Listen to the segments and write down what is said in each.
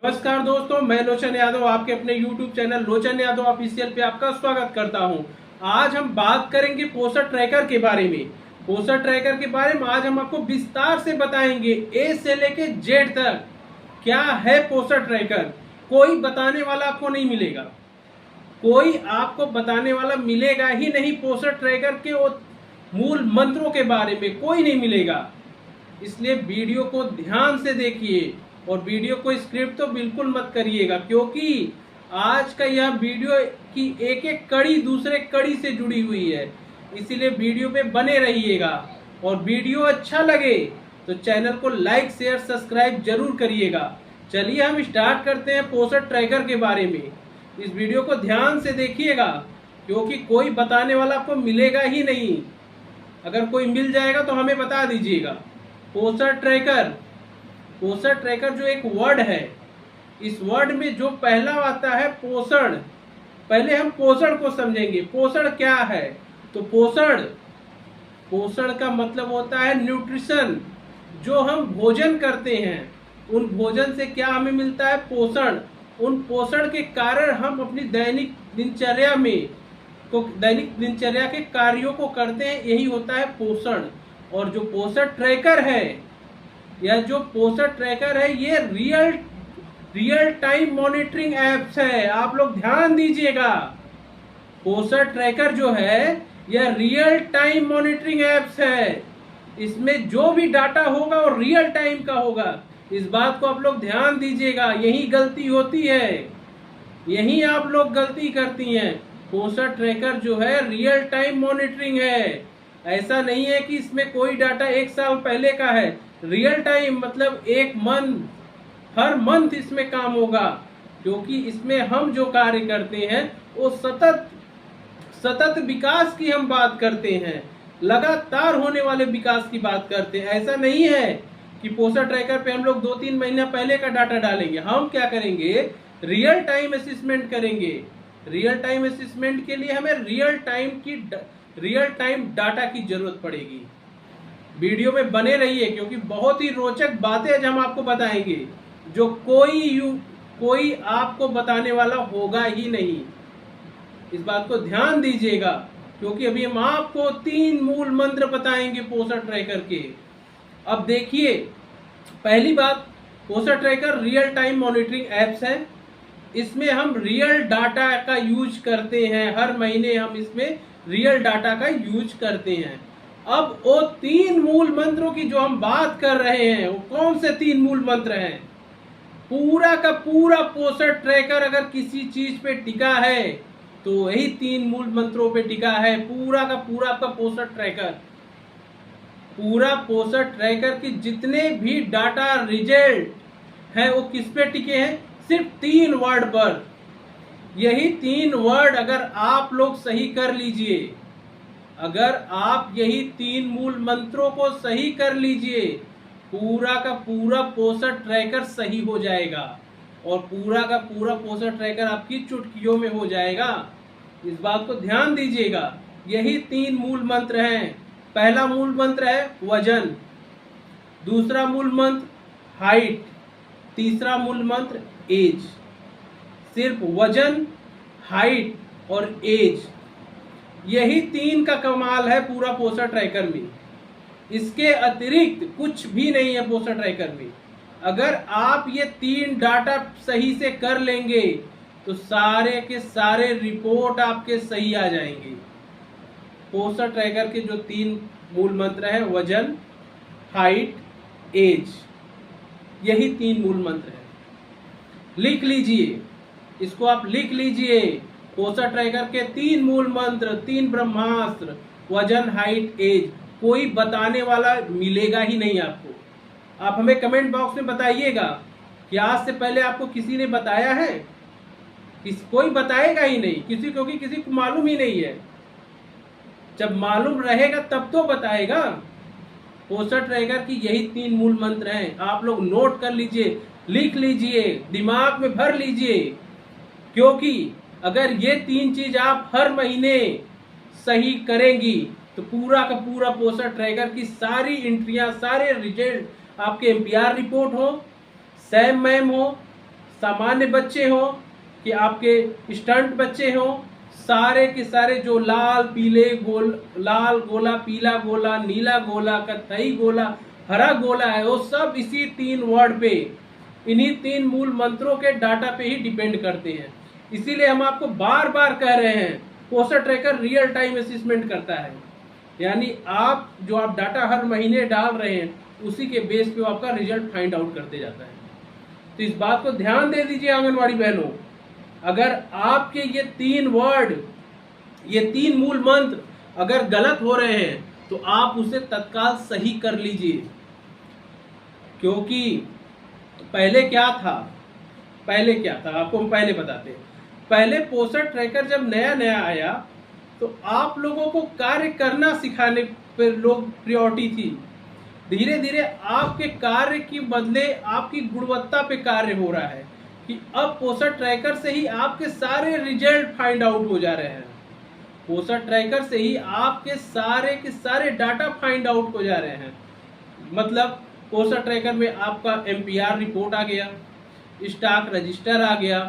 नमस्कार दोस्तों, मैं लोचन यादव आपके अपने YouTube चैनल लोचन यादव ऑफिशियल पे आपका स्वागत करता हूं। आज हम बात करेंगे पोस्टर ट्रैकर के बारे में। पोस्टर ट्रैकर के बारे में आज हम आपको विस्तार से बताएंगे, ए से लेके जेड तक क्या है पोस्टर ट्रैकर। कोई बताने वाला आपको नहीं मिलेगा, कोई आपको बताने वाला मिलेगा ही नहीं। पोस्टर ट्रैकर के मूल मंत्रों के बारे में कोई नहीं मिलेगा, इसलिए वीडियो को ध्यान से देखिए और वीडियो को स्क्रिप्ट तो बिल्कुल मत करिएगा, क्योंकि आज का यह वीडियो की एक एक कड़ी दूसरे कड़ी से जुड़ी हुई है। इसीलिए वीडियो पे बने रहिएगा और वीडियो अच्छा लगे तो चैनल को लाइक शेयर सब्सक्राइब जरूर करिएगा। चलिए हम स्टार्ट करते हैं पोस्टर ट्रैकर के बारे में। इस वीडियो को ध्यान से देखिएगा, क्योंकि कोई बताने वाला आपको मिलेगा ही नहीं। अगर कोई मिल जाएगा तो हमें बता दीजिएगा। पोस्टर ट्रैकर जो एक वर्ड है, इस वर्ड में जो पहला आता है पोषण। पहले हम पोषण को समझेंगे। पोषण क्या है? तो पोषण का मतलब होता है न्यूट्रिशन। जो हम भोजन करते हैं, उन भोजन से क्या हमें मिलता है? पोषण। उन पोषण के कारण हम अपनी दैनिक दिनचर्या के कार्यों को करते हैं, यही होता है पोषण। और जो पोस्टर ट्रैकर है, ये रियल टाइम मॉनिटरिंग एप्स है। आप लोग ध्यान दीजिएगा, पोस्टर ट्रैकर जो है यह रियल टाइम मॉनिटरिंग एप्स है। इसमें जो भी डाटा होगा वो रियल टाइम का होगा। इस बात को आप लोग ध्यान दीजिएगा, यही गलती होती है, यही आप लोग गलती करती हैं। पोस्टर ट्रैकर जो है रियल टाइम मॉनिटरिंग है। ऐसा नहीं है कि इसमें कोई डाटा 1 साल पहले का है। रियल टाइम मतलब हर मंथ इसमें काम होगा, क्योंकि इसमें हम जो कार्य करते हैं वो सतत विकास की हम बात करते हैं, लगातार होने वाले विकास की बात करते हैं। ऐसा नहीं है कि पोस्टर ट्रैकर पे हम लोग 2-3 महीना पहले का डाटा डालेंगे। हम क्या करेंगे? रियल टाइम असेसमेंट करेंगे। रियल टाइम असेसमेंट के लिए हमें रियल टाइम डाटा की जरूरत पड़ेगी। वीडियो में बने रहिए, क्योंकि बहुत ही रोचक बातें आज हम आपको बताएंगे, जो कोई आपको बताने वाला होगा ही नहीं। इस बात को ध्यान दीजिएगा, क्योंकि अभी हम आपको 3 मूल मंत्र बताएंगे पोस्टर ट्रैकर के। अब देखिए, पहली बात, poster tracker real time monitoring apps है। इसमें हम रियल डाटा का यूज करते हैं। हर महीने हम इसमें रियल डाटा का यूज करते हैं। अब वो 3 मूल मंत्रों की जो हम बात कर रहे हैं, वो कौन से 3 मूल मंत्र हैं? पूरा का पूरा पोस्टर ट्रैकर अगर किसी चीज पे टिका है तो वही 3 मूल मंत्रों पे टिका है। पूरा का पूरा आपका पोस्टर ट्रैकर की जितने भी डाटा रिजल्ट है वो किस पे टिके हैं? सिर्फ 3 वर्ड पर। यही 3 वर्ड अगर आप लोग सही कर लीजिए, अगर आप यही 3 मूल मंत्रों को सही कर लीजिए, पूरा का पूरा पोस्टर ट्रैकर सही हो जाएगा और पूरा का पूरा पोस्टर ट्रैकर आपकी चुटकियों में हो जाएगा। इस बात को ध्यान दीजिएगा। यही 3 मूल मंत्र हैं। पहला मूल मंत्र है वजन, दूसरा मूल मंत्र हाइट, तीसरा मूल मंत्र एज। सिर्फ वजन, हाइट और एज, यही 3 का कमाल है पूरा पोस्टर ट्रैकर में। इसके अतिरिक्त कुछ भी नहीं है पोस्टर ट्रैकर में। अगर आप ये 3 डाटा सही से कर लेंगे तो सारे के सारे रिपोर्ट आपके सही आ जाएंगे। पोस्टर ट्रैकर के जो 3 मूल मंत्र है, वजन, हाइट, एज, यही 3 मूल मंत्र है। लिख लीजिए, इसको आप लिख लीजिए। पोस्टर ट्रैकर के 3 मूल मंत्र, 3 ब्रह्मास्त्र, वजन, हाइट, एज। कोई बताने वाला मिलेगा ही नहीं आपको। आप हमें कमेंट बॉक्स में बताइएगा कि आज से पहले आपको किसी ने बताया है? कोई बताएगा ही नहीं, क्योंकि किसी को मालूम ही नहीं है। जब मालूम रहेगा तब तो बताएगा। पोस्टर ट्रैकर की यही 3 मूल मंत्र हैं। आप लोग नोट कर लीजिए, लिख लीजिए, दिमाग में भर लीजिए, क्योंकि अगर ये 3 चीज आप हर महीने सही करेंगी तो पूरा का पूरा पोस्टर ट्रैकर की सारी एंट्रियां, सारे रिजल्ट, आपके एमपीआर रिपोर्ट हो, सैम मैम हो, सामान्य बच्चे हो कि आपके स्टंट बच्चे हो, सारे के सारे जो लाल गोला, पीला गोला, नीला गोला, कत्थई गोला, हरा गोला है, वो सब इसी 3 वर्ड पे, इन्हीं 3 मूल मंत्रों के डाटा पे ही डिपेंड करते हैं। इसीलिए हम आपको बार बार कह रहे हैं, poster tracker real time assessment करता है, यानी आप डाटा हर महीने डाल रहे हैं, उसी के बेस पे आपका रिजल्ट फाइंड आउट करते जाता है। तो इस बात को ध्यान दे दीजिए आंगनवाड़ी बहनों, अगर आपके ये 3 वर्ड, ये 3 मूल मंत्र अगर गलत हो रहे हैं तो आप उसे तत्काल सही कर लीजिए। क्योंकि पहले क्या था आपको हम पहले बताते हैं। पहले पोस्टर ट्रैकर जब नया आया तो आप लोगों को कार्य करना सिखाने पर लोग प्रायोरिटी थी। धीरे धीरे आपके कार्य की बदले आपकी गुणवत्ता पे कार्य हो रहा है कि अब पोस्टर ट्रैकर से ही आपके सारे रिजल्ट फाइंड आउट हो जा रहे हैं। पोस्टर ट्रैकर से ही आपके सारे के सारे डाटा फाइंड आउट हो जा रहे हैं। मतलब पोस्टर ट्रैकर में आपका MPR रिपोर्ट आ गया, स्टॉक रजिस्टर आ गया,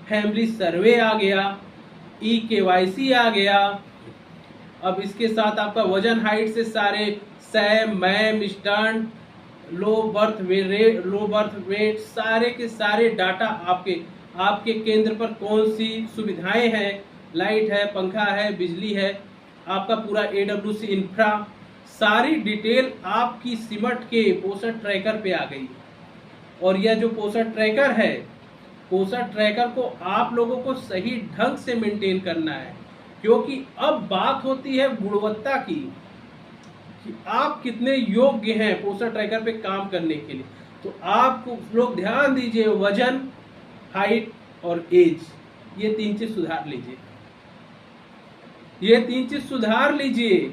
फैमिली सर्वे आ गया, EKYC आ गया। अब इसके साथ आपका वजन हाइट से सारे Sam, ma'am, stunt, low birth weight, सारे के सारे डाटा आपके केंद्र पर कौन सी सुविधाएं हैं, लाइट है, पंखा है, बिजली है, आपका पूरा AWC इंफ्रा, सारी डिटेल आपकी सिमट के पोस्टर ट्रैकर पे आ गई। और यह जो पोस्टर ट्रैकर है, पोस्टर ट्रैकर को आप लोगों को सही ढंग से मेंटेन करना है, क्योंकि अब बात होती है गुणवत्ता की कि आप कितने योग्य हैं पोस्टर ट्रैकर पे काम करने के लिए। तो आपको लोग ध्यान दीजिए, वजन, हाइट और एज, ये 3 चीज सुधार लीजिए। ये 3 चीज सुधार लीजिए,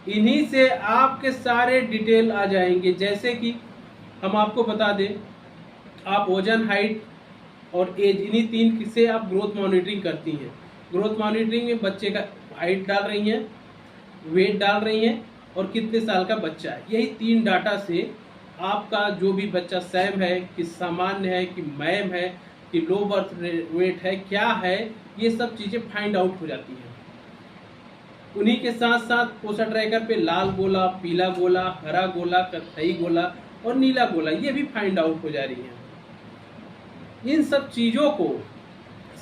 इन्हीं से आपके सारे डिटेल आ जाएंगे। जैसे कि हम आपको बता दें, आप वजन, हाइट और एज, इन्हीं 3 से आप ग्रोथ मॉनिटरिंग करती हैं। ग्रोथ मॉनिटरिंग में बच्चे का हाइट डाल रही हैं, वेट डाल रही हैं और कितने साल का बच्चा है। यही 3 डाटा से आपका जो भी बच्चा सैम है कि सामान्य है कि मैम है कि लो बर्थ वेट है, क्या है, ये सब चीज़ें फाइंड आउट हो जाती हैं। उन्हीं के साथ साथ पोस्टर ट्रैकर पे लाल गोला, पीला गोला, हरा गोला, कत्थई गोला और नीला गोला, ये भी फाइंड आउट हो जा रही हैं। इन सब चीज़ों को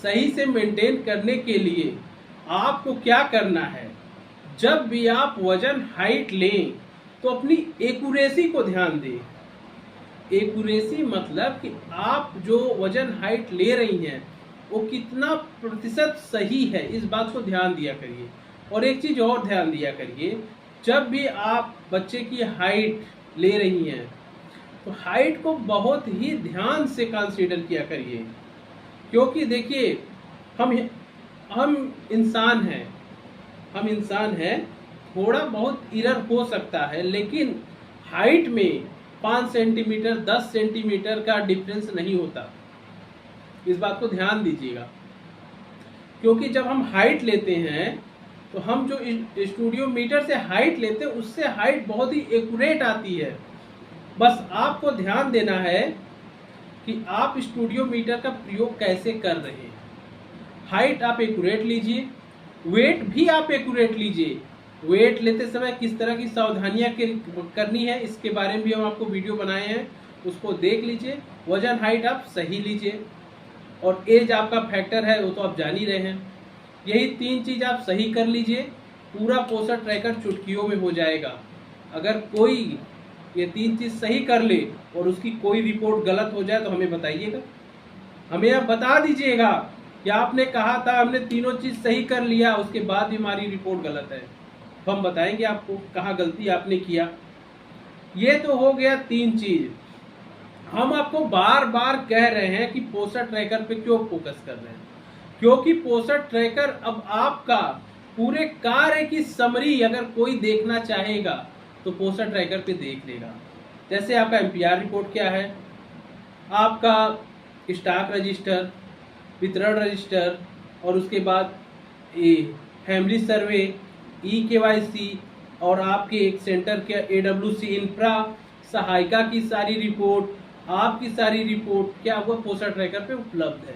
सही से मेंटेन करने के लिए आपको क्या करना है, जब भी आप वजन, हाइट लें तो अपनी एक्यूरेसी को ध्यान दें। एक्यूरेसी मतलब कि आप जो वजन, हाइट ले रही हैं वो कितना प्रतिशत सही है, इस बात को ध्यान दिया करिए। और एक चीज़ और ध्यान दिया करिए, जब भी आप बच्चे की हाइट ले रही हैं तो हाइट को बहुत ही ध्यान से कंसीडर किया करिए। क्योंकि देखिए, हम इंसान हैं, थोड़ा बहुत एरर हो सकता है, लेकिन हाइट में 5 सेंटीमीटर 10 सेंटीमीटर का डिफरेंस नहीं होता। इस बात को ध्यान दीजिएगा। क्योंकि जब हम हाइट लेते हैं तो हम जो स्टूडियो मीटर से हाइट लेते हैं उससे हाइट बहुत ही एक्यूरेट आती है। बस आपको ध्यान देना है कि आप स्टूडियो मीटर का प्रयोग कैसे कर रहे हैं। हाइट आप एक्यूरेट लीजिए, वेट भी आप एक्यूरेट लीजिए। वेट लेते समय किस तरह की सावधानियां करनी है, इसके बारे में भी हम आपको वीडियो बनाए हैं, उसको देख लीजिए। वजन, हाइट आप सही लीजिए और एज आपका फैक्टर है, वो तो आप जान ही रहे हैं। यही 3 चीज़ आप सही कर लीजिए, पूरा पोस्टर ट्रैकर चुटकियों में हो जाएगा। अगर कोई ये 3 चीज़ सही कर ले और उसकी कोई रिपोर्ट गलत हो जाए तो हमें बताइएगा, हमें आप बता दीजिएगा कि आपने कहा था हमने तीनों चीज़ सही कर लिया, उसके बाद भी हमारी रिपोर्ट गलत है। तो हम बताएंगे आपको कहाँ गलती आपने किया। ये तो हो गया 3 चीज़। हम आपको बार बार कह रहे हैं कि पोस्टर ट्रैकर पे क्यों फोकस कर रहे हैं, क्योंकि पोस्टर ट्रैकर अब आपका पूरे कार्य की समरी अगर कोई देखना चाहेगा तो पोस्टर ट्रैकर पे देख लेगा। जैसे आपका MPR रिपोर्ट क्या है, आपका स्टॉक रजिस्टर, वितरण रजिस्टर और उसके बाद फैमिली सर्वे, EKYC और आपके एक सेंटर के AWC इंफ्रा, सहायिका की सारी रिपोर्ट आपकी सारी रिपोर्ट क्या हुआ पोस्टर ट्रैकर पे उपलब्ध है।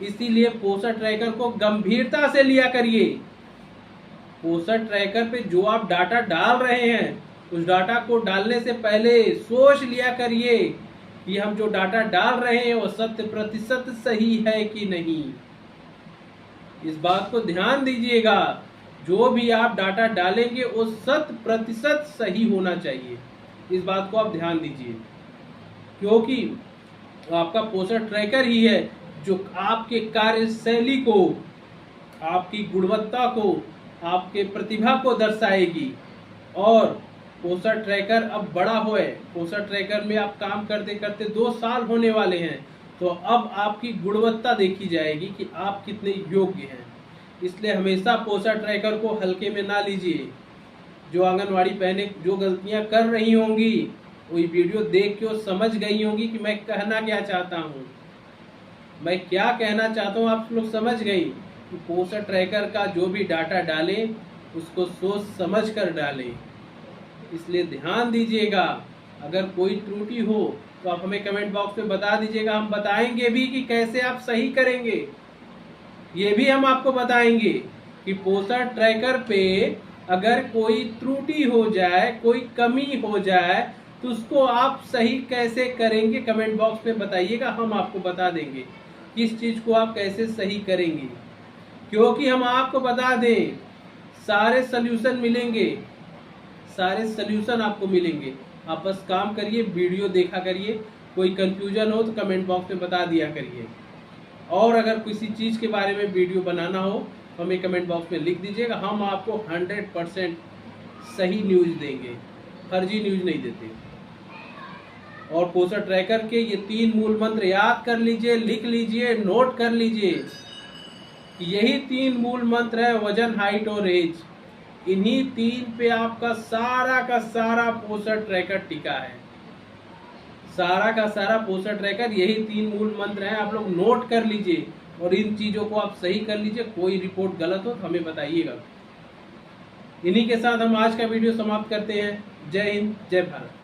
इसीलिए पोस्टर ट्रैकर को गंभीरता से लिया करिए। पोस्टर ट्रैकर पे जो आप डाटा डाल रहे हैं उस डाटा को डालने से पहले सोच लिया करिए कि हम जो डाटा डाल रहे हैं वो 100% सही है कि नहीं। इस बात को ध्यान दीजिएगा, जो भी आप डाटा डालेंगे वो 100% सही होना चाहिए। इस बात को आप ध्यान दीजिए, क्योंकि आपका पोस्टर ट्रैकर ही है जो आपके कार्यशैली को, आपकी गुणवत्ता को, आपके प्रतिभा को दर्शाएगी। और पोस्टर ट्रैकर अब बड़ा होए, पोस्टर ट्रैकर में आप काम करते करते 2 साल होने वाले हैं, तो अब आपकी गुणवत्ता देखी जाएगी कि आप कितने योग्य हैं। इसलिए हमेशा पोस्टर ट्रैकर को हल्के में ना लीजिए। जो आंगनवाड़ी बहनें जो गलतियां कर रही होंगी वही वीडियो देख के वो समझ गई होंगी कि मैं कहना क्या चाहता हूँ। मैं क्या कहना चाहता हूँ आप लोग समझ गई कि पोस्टर ट्रैकर का जो भी डाटा डालें उसको सोच समझ कर डालें। इसलिए ध्यान दीजिएगा, अगर कोई त्रुटि हो तो आप हमें कमेंट बॉक्स में बता दीजिएगा। हम बताएंगे भी कि कैसे आप सही करेंगे। ये भी हम आपको बताएंगे कि पोस्टर ट्रैकर पे अगर कोई त्रुटि हो जाए, कोई कमी हो जाए तो उसको आप सही कैसे करेंगे। कमेंट बॉक्स में बताइएगा, हम आपको बता देंगे किस चीज को आप कैसे सही करेंगे। क्योंकि हम आपको बता दें सारे सल्यूशन मिलेंगे, सारे सल्यूशन आपको मिलेंगे। आप बस काम करिए, वीडियो देखा करिए। कोई कंफ्यूजन हो तो कमेंट बॉक्स में बता दिया करिए। और अगर किसी चीज़ के बारे में वीडियो बनाना हो तो हमें कमेंट बॉक्स में लिख दीजिएगा। हम आपको 100% सही न्यूज़ देंगे, फर्जी न्यूज़ नहीं देते। और पोस्टर ट्रैकर के ये 3 मूल मंत्र याद कर लीजिए, लिख लीजिए, नोट कर लीजिए। यही 3 मूल मंत्र है, वजन, हाइट और एज। इन्हीं 3 पे आपका सारा का सारा पोस्टर ट्रैकर टिका है। सारा का सारा पोस्टर ट्रैकर यही 3 मूल मंत्र हैं। आप लोग नोट कर लीजिए और इन चीजों को आप सही कर लीजिए। कोई रिपोर्ट गलत हो तो हमें बताइएगा। इन्हीं के साथ हम आज का वीडियो समाप्त करते हैं। जय हिंद, जय भारत।